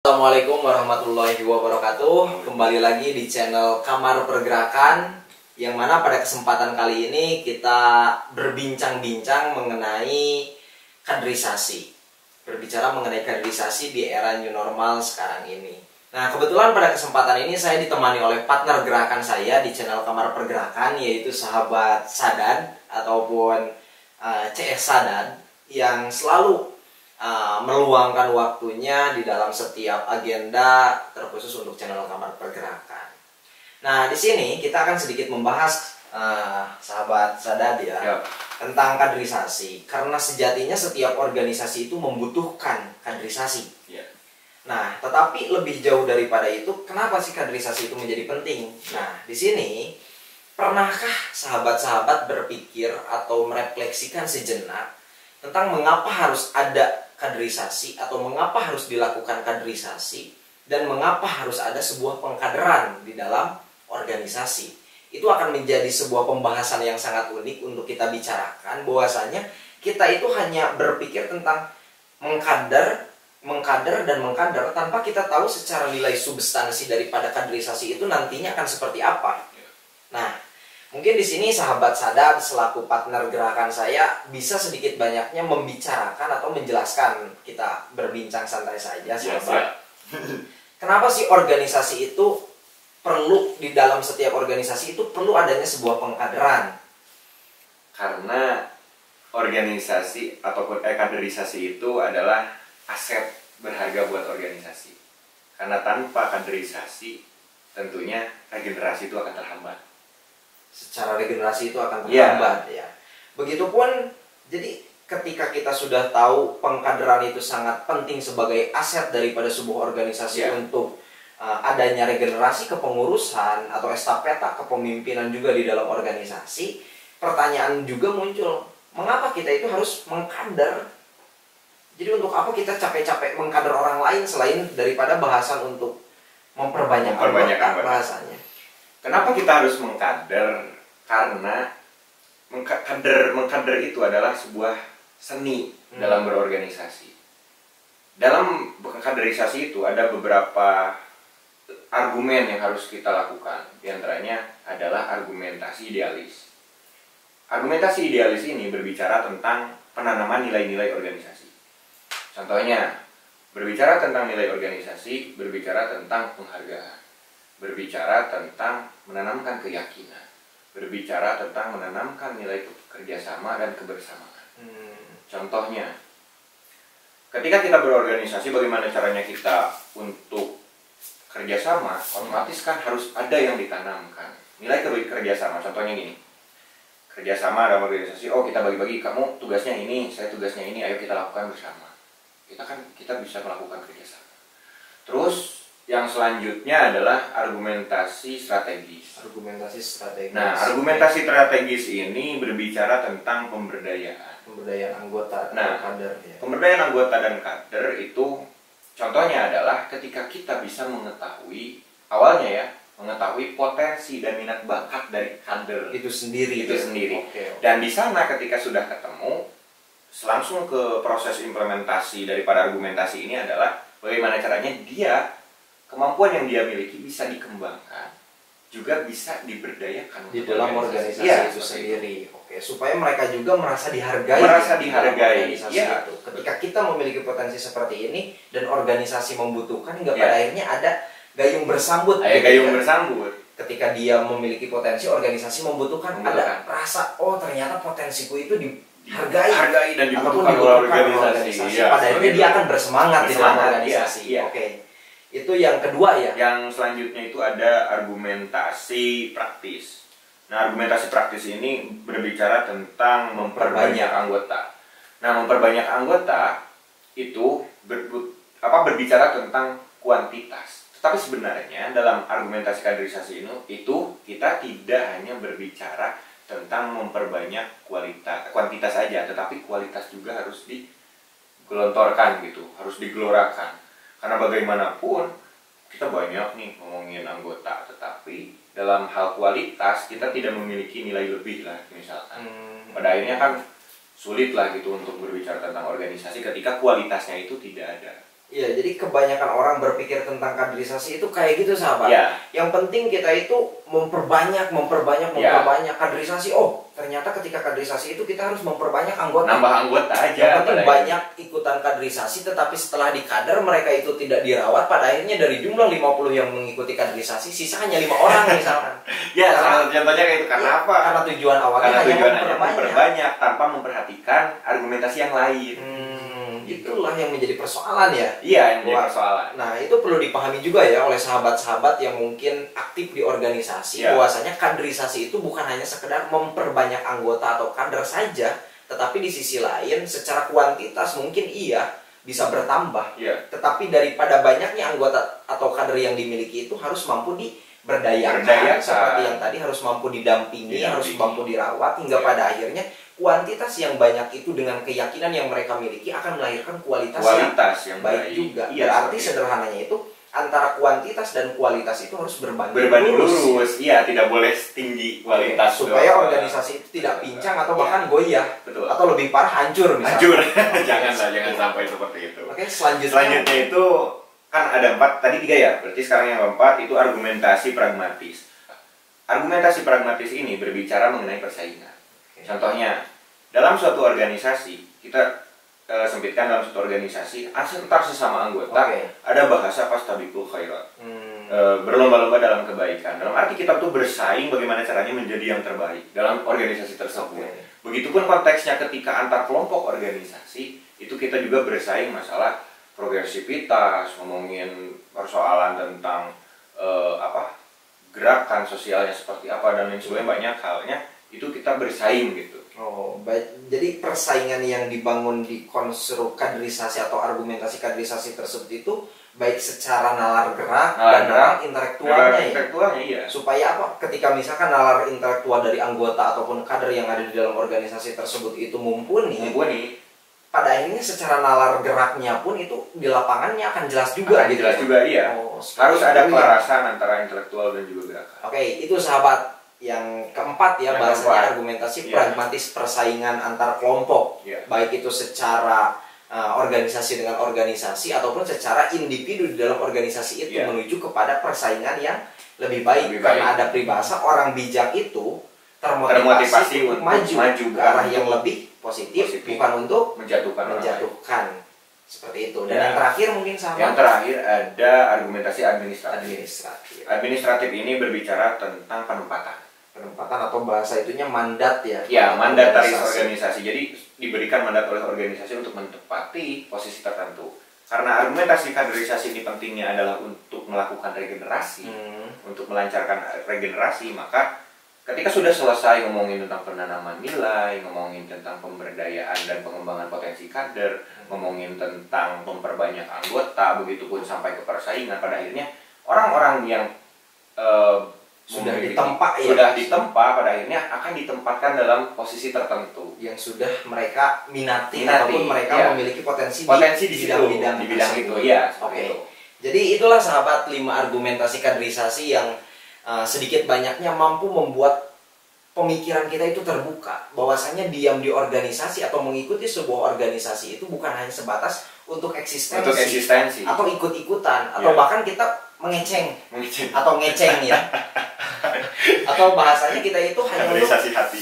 Assalamualaikum warahmatullahi wabarakatuh. Kembali lagi di channel Kamar Pergerakan, yang mana pada kesempatan kali ini kita berbincang-bincang mengenai kaderisasi. Berbicara mengenai kaderisasi di era new normal sekarang ini. Nah, kebetulan pada kesempatan ini saya ditemani oleh partner gerakan saya di channel Kamar Pergerakan, yaitu sahabat Sadan ataupun CS Sadan, yang selalu meluangkan waktunya di dalam setiap agenda terkhusus untuk channel Kamar Pergerakan. Nah, di sini kita akan sedikit membahas sahabat Sadad ya, tentang kaderisasi, karena sejatinya setiap organisasi itu membutuhkan kaderisasi. Nah, tetapi lebih jauh daripada itu, kenapa sih kaderisasi itu menjadi penting? Nah, di sini pernahkah sahabat-sahabat berpikir atau merefleksikan sejenak tentang mengapa harus ada kaderisasi atau mengapa harus dilakukan kaderisasi dan mengapa harus ada sebuah pengkaderan di dalam organisasi? Itu akan menjadi sebuah pembahasan yang sangat unik untuk kita bicarakan, bahwasanya kita itu hanya berpikir tentang mengkader tanpa kita tahu secara nilai substansi daripada kaderisasi itu nantinya akan seperti apa. Nah, mungkin di sini sahabat Sadad selaku partner gerakan saya bisa sedikit banyaknya membicarakan atau menjelaskan, kita berbincang santai saja sahabat. Kenapa sih organisasi itu perlu, di dalam setiap organisasi itu perlu adanya sebuah pengkaderan? Karena organisasi ataupun kaderisasi itu adalah aset berharga buat organisasi. Karena tanpa kaderisasi tentunya regenerasi itu akan terhambat. Secara regenerasi itu akan terhambat ya. Begitupun, jadi ketika kita sudah tahu pengkaderan itu sangat penting sebagai aset daripada sebuah organisasi untuk adanya regenerasi kepengurusan atau estafeta kepemimpinan juga di dalam organisasi, pertanyaan juga muncul, mengapa kita itu harus mengkader? Jadi untuk apa kita capek-capek mengkader orang lain selain daripada bahasan untuk memperbanyak anggota bahasanya? Kenapa kita harus mengkader? Karena mengkader itu adalah sebuah seni dalam berorganisasi. Dalam kaderisasi itu ada beberapa argumen yang harus kita lakukan. Di antaranya adalah argumentasi idealis. Argumentasi idealis ini berbicara tentang penanaman nilai-nilai organisasi. Contohnya, berbicara tentang nilai organisasi, berbicara tentang penghargaan, berbicara tentang menanamkan keyakinan, berbicara tentang menanamkan nilai kerjasama dan kebersamaan. Contohnya, ketika kita berorganisasi, bagaimana caranya kita untuk kerjasama? Otomatis kan harus ada yang ditanamkan nilai kerjasama. Contohnya gini, kerjasama dalam organisasi, oh kita bagi-bagi, kamu tugasnya ini, saya tugasnya ini, ayo kita lakukan bersama. Kita bisa melakukan kerjasama. Terus yang selanjutnya adalah argumentasi strategis. Argumentasi strategis. Nah, argumentasi strategis ini berbicara tentang pemberdayaan. Pemberdayaan anggota dan kader. Ya. Pemberdayaan anggota dan kader itu contohnya adalah ketika kita bisa mengetahui awalnya mengetahui potensi dan minat bakat dari kader itu sendiri. Okay. Dan di sana ketika sudah ketemu, langsung ke proses implementasi daripada argumentasi ini adalah bagaimana caranya kemampuan yang dia miliki bisa dikembangkan, juga bisa diberdayakan di dalam organisasi itu sendiri. Oke, supaya mereka juga merasa dihargai. Itu. Ketika kita memiliki potensi seperti ini dan organisasi membutuhkan, hingga pada akhirnya ada gayung bersambut. Ketika dia memiliki potensi, organisasi membutuhkan. Ada rasa, oh ternyata potensiku itu dihargai dan dibutuhkan oleh organisasi. Pada akhirnya dia akan bersemangat di dalam organisasi. Oke. Itu yang kedua ya. Yang selanjutnya itu ada argumentasi praktis. Nah, argumentasi praktis ini berbicara tentang memperbanyak anggota. Nah, memperbanyak anggota itu berbicara tentang kuantitas. Tetapi sebenarnya dalam argumentasi kaderisasi itu kita tidak hanya berbicara tentang memperbanyak kuantitas saja, tetapi kualitas juga harus digelontorkan gitu, harus digelorakan. Karena bagaimanapun kita banyak nih ngomongin anggota, tetapi dalam hal kualitas kita tidak memiliki nilai lebih lah misalkan. Pada akhirnya kan sulit lah gitu untuk berbicara tentang organisasi ketika kualitasnya itu tidak ada. Iya, jadi kebanyakan orang berpikir tentang kaderisasi itu kayak gitu sahabat. Ya. Yang penting kita itu memperbanyak kaderisasi. Oh, ternyata ketika kaderisasi itu kita harus memperbanyak anggota. Nambah anggota aja. Yang penting banyak ikutan kaderisasi, tetapi setelah dikader mereka itu tidak dirawat. Pada akhirnya dari jumlah 50 yang mengikuti kaderisasi, sisa hanya 5 orang misalkan. Ya, salah satu contohnya kayak itu. Karena apa? Karena tujuan awalnya hanya memperbanyak tanpa memperhatikan argumentasi yang lain. Itulah yang menjadi persoalan ya. Iya, yang menjadi persoalan. Nah, itu perlu dipahami juga ya oleh sahabat-sahabat yang mungkin aktif di organisasi. Bahwasanya kaderisasi itu bukan hanya sekedar memperbanyak anggota atau kader saja, tetapi di sisi lain secara kuantitas mungkin iya bisa bertambah. Tetapi daripada banyaknya anggota atau kader yang dimiliki itu harus mampu berdayakan, seperti yang tadi harus mampu didampingi, harus mampu dirawat, hingga pada akhirnya kuantitas yang banyak itu dengan keyakinan yang mereka miliki akan melahirkan kualitas yang baik juga. Berarti sederhananya itu antara kuantitas dan kualitas itu harus berbanding lurus. Iya, tidak boleh tinggi kualitas. Supaya organisasi itu tidak pincang atau bahkan goyah. Betul. Atau lebih parah hancur misalnya. Hancur. Jangan sampai seperti itu. Oke, selanjutnya itu kan ada 4, tadi 3 ya. Berarti sekarang yang keempat itu argumentasi pragmatis. Argumentasi pragmatis ini berbicara mengenai persaingan. Contohnya, dalam suatu organisasi, kita sempitkan dalam suatu organisasi, antar sesama anggota, ada bahasa fastabiqul khairat. Berlomba-lomba dalam kebaikan. Dalam arti kita tuh bersaing bagaimana caranya menjadi yang terbaik dalam organisasi tersebut. Begitupun konteksnya ketika antar kelompok organisasi, itu kita juga bersaing masalah progresivitas, ngomongin persoalan tentang gerakan sosialnya seperti apa dan lain sebagainya, banyak halnya itu kita bersaing gitu. Oh, baik. Jadi persaingan yang dibangun di konstruk kaderisasi atau argumentasi kaderisasi tersebut itu baik secara nalar gerak dan nalar intelektualnya ya. Supaya apa? Ketika misalkan nalar intelektual dari anggota ataupun kader yang ada di dalam organisasi tersebut itu mumpuni, pada akhirnya secara nalar geraknya pun itu di lapangannya akan jelas juga. Jelas juga, iya. Harus ada kelarasan antara intelektual dan juga gerakan. Oke, itu sahabat. Yang keempat ya, bahasanya argumentasi pragmatis persaingan antar kelompok, baik itu secara organisasi dengan organisasi ataupun secara individu di dalam organisasi itu menuju kepada persaingan yang lebih baik. Karena ada peribahasa orang bijak itu termotivasi untuk maju ke arah yang lebih positif. Bukan untuk menjatuhkan. Seperti itu. Dan yang terakhir mungkin sahabat. Yang terakhir ada argumentasi administratif. Administratif ini berbicara tentang penempatan atau bahasa itunya mandat ya. Ya, mandataris organisasi. Jadi diberikan mandat oleh organisasi untuk menempati posisi tertentu. Karena argumentasi kaderisasi ini pentingnya adalah untuk melakukan regenerasi, untuk melancarkan regenerasi, maka ketika sudah selesai ngomongin tentang penanaman nilai, ngomongin tentang pemberdayaan dan pengembangan potensi kader, ngomongin tentang memperbanyak anggota, begitupun sampai ke persaingan, pada akhirnya orang-orang yang sudah ditempa pada akhirnya akan ditempatkan dalam posisi tertentu yang sudah mereka minati ataupun mereka memiliki potensi di bidang itu. Ya, jadi itulah sahabat 5 argumentasi kaderisasi yang sedikit banyaknya mampu membuat pemikiran kita itu terbuka, bahwasanya diam di organisasi atau mengikuti sebuah organisasi itu bukan hanya sebatas untuk eksistensi atau ikut-ikutan atau bahkan kita mengeceng atau ngeceng ya. Atau bahasanya kita itu hanya kaderisasi hati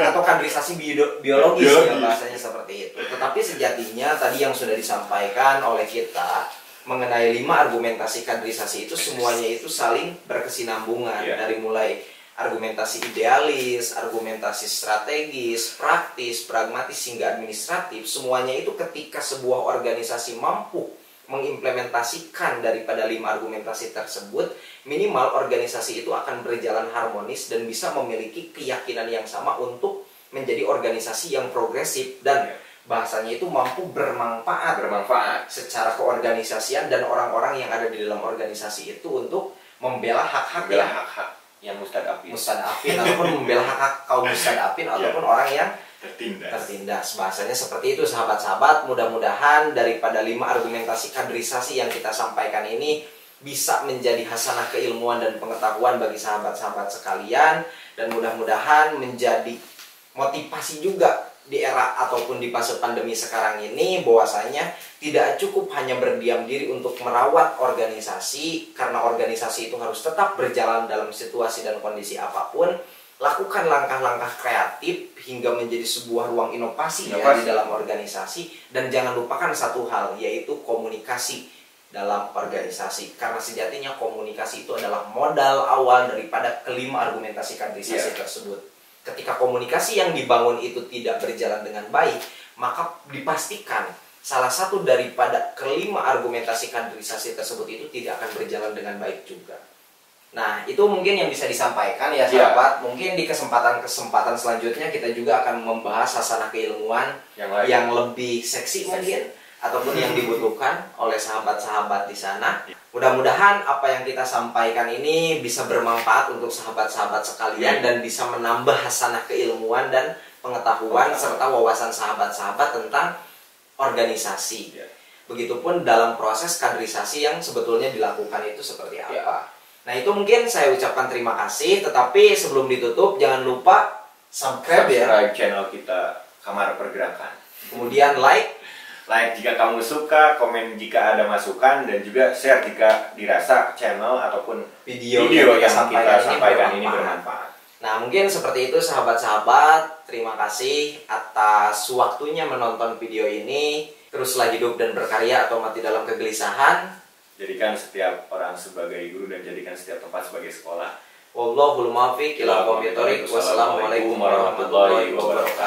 atau kaderisasi biologis ya, bahasanya seperti itu. Tetapi sejatinya tadi yang sudah disampaikan oleh kita mengenai 5 argumentasi kaderisasi itu semuanya itu saling berkesinambungan, dari mulai argumentasi idealis, argumentasi strategis, praktis, pragmatis hingga administratif. Semuanya itu ketika sebuah organisasi mampu mengimplementasikan daripada 5 argumentasi tersebut, minimal organisasi itu akan berjalan harmonis dan bisa memiliki keyakinan yang sama untuk menjadi organisasi yang progresif dan bahasanya itu mampu bermanfaat secara keorganisasian dan orang-orang yang ada di dalam organisasi itu untuk membela hak-hak yang mustadafin ataupun membela hak-hak kaum mustadafin ataupun orang yang tertindas. Bahasanya seperti itu sahabat-sahabat. Mudah-mudahan daripada 5 argumentasi kaderisasi yang kita sampaikan ini bisa menjadi hasanah keilmuan dan pengetahuan bagi sahabat-sahabat sekalian, dan mudah-mudahan menjadi motivasi juga di era ataupun di fase pandemi sekarang ini, bahwasanya tidak cukup hanya berdiam diri untuk merawat organisasi, karena organisasi itu harus tetap berjalan dalam situasi dan kondisi apapun. Lakukan langkah-langkah kreatif hingga menjadi sebuah ruang inovasi. Ya, di dalam organisasi, dan jangan lupakan satu hal, yaitu komunikasi dalam organisasi, karena sejatinya komunikasi itu adalah modal awal daripada kelima argumentasi kaderisasi tersebut. Ketika komunikasi yang dibangun itu tidak berjalan dengan baik, maka dipastikan salah satu daripada kelima argumentasi kaderisasi tersebut itu tidak akan berjalan dengan baik juga. Nah, itu mungkin yang bisa disampaikan ya sahabat. Mungkin di kesempatan selanjutnya kita juga akan membahas hasanah keilmuan yang lebih seksi mungkin, ataupun yang dibutuhkan oleh sahabat-sahabat di sana. Mudah-mudahan apa yang kita sampaikan ini bisa bermanfaat untuk sahabat-sahabat sekalian dan bisa menambah hasanah keilmuan dan pengetahuan serta wawasan sahabat-sahabat tentang organisasi. Begitupun dalam proses kaderisasi yang sebetulnya dilakukan itu seperti apa. Nah, itu mungkin saya ucapkan terima kasih, tetapi sebelum ditutup jangan lupa subscribe channel kita Kamar Pergerakan. Kemudian like jika kamu suka, komen jika ada masukan, dan juga share jika dirasa channel ataupun video yang kita sampaikan ini bermanfaat. Nah, mungkin seperti itu sahabat-sahabat. Terima kasih atas waktunya menonton video ini. Teruslah hidup dan berkarya atau mati dalam kegelisahan. Jadikan setiap orang sebagai guru dan jadikan setiap tempat sebagai sekolah. Wallahul muwaffiq ila aqwamit thoriq. Wassalamualaikum warahmatullahi wabarakatuh.